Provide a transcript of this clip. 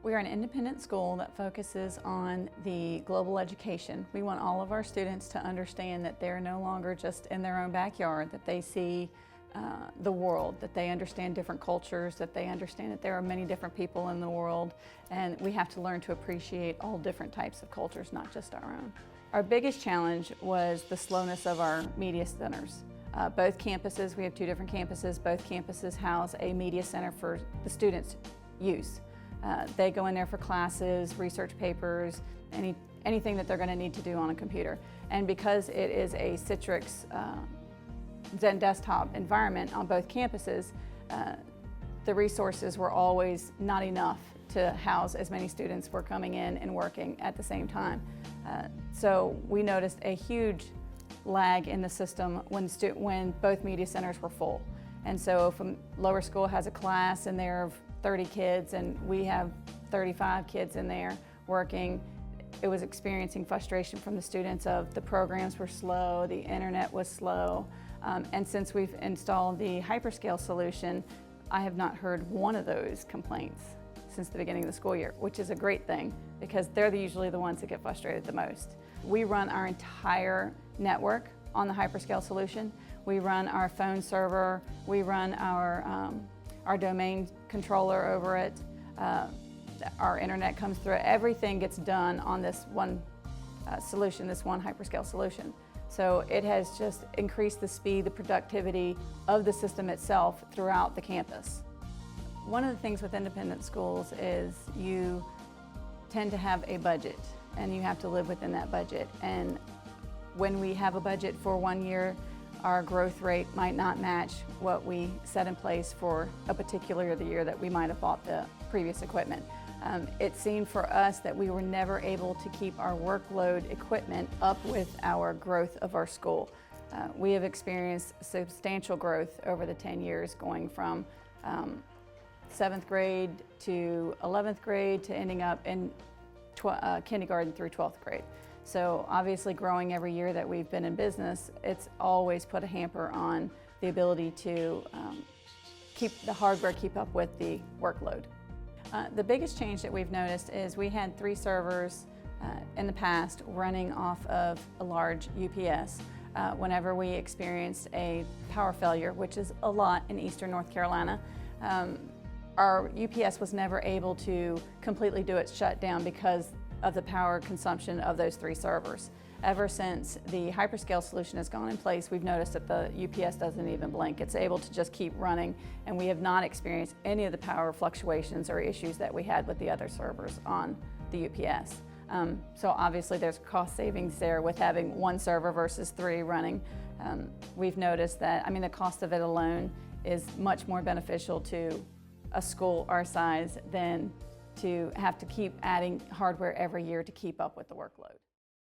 We are an independent school that focuses on the global education. We want all of our students to understand that they're no longer just in their own backyard, that they see the world, that they understand different cultures, that they understand that there are many different people in the world, and we have to learn to appreciate all different types of cultures, not just our own. Our biggest challenge was the slowness of our media centers. Both campuses, we have two different campuses, both campuses house a media center for the students' use. They go in there for classes, research papers, anything that they're going to need to do on a computer. And because it is a Citrix Zen desktop environment on both campuses, the resources were always not enough to house as many students were coming in and working at the same time. So we noticed a huge lag in the system when both media centers were full. And so if a lower school has a class and there are 30 kids and we have 35 kids in there working, it was experiencing frustration from the students of the programs were slow, the internet was slow. And since we've installed the hyperscale solution, I have not heard one of those complaints since the beginning of the school year, which is a great thing because they're usually the ones that get frustrated the most. We run our entire network on the hyperscale solution. We run our phone server, we run our domain controller over it, our internet comes through it. Everything gets done on this one solution, this one hyperscale solution. So it has just increased the speed, the productivity of the system itself throughout the campus. One of the things with independent schools is you tend to have a budget and you have to live within that budget. And when we have a budget for 1 year, our growth rate might not match what we set in place for a particular year that we might have bought the previous equipment. It seemed for us that we were never able to keep our workload equipment up with our growth of our school. We have experienced substantial growth over the 10 years, going from 7th grade to 11th grade to ending up in kindergarten through 12th grade. So obviously growing every year that we've been in business, it's always put a hamper on the ability to keep the hardware keep up with the workload. The biggest change that we've noticed is we had 3 servers in the past running off of a large UPS. Whenever we experienced a power failure, which is a lot in eastern North Carolina, our UPS was never able to completely do its shutdown because of the power consumption of those 3 servers. Ever since the hyperscale solution has gone in place, we've noticed that the UPS doesn't even blink. It's able to just keep running, and we have not experienced any of the power fluctuations or issues that we had with the other servers on the UPS. So obviously there's cost savings there with having 1 server versus 3 running. We've noticed that, the cost of it alone is much more beneficial to a school our size than to have to keep adding hardware every year to keep up with the workload.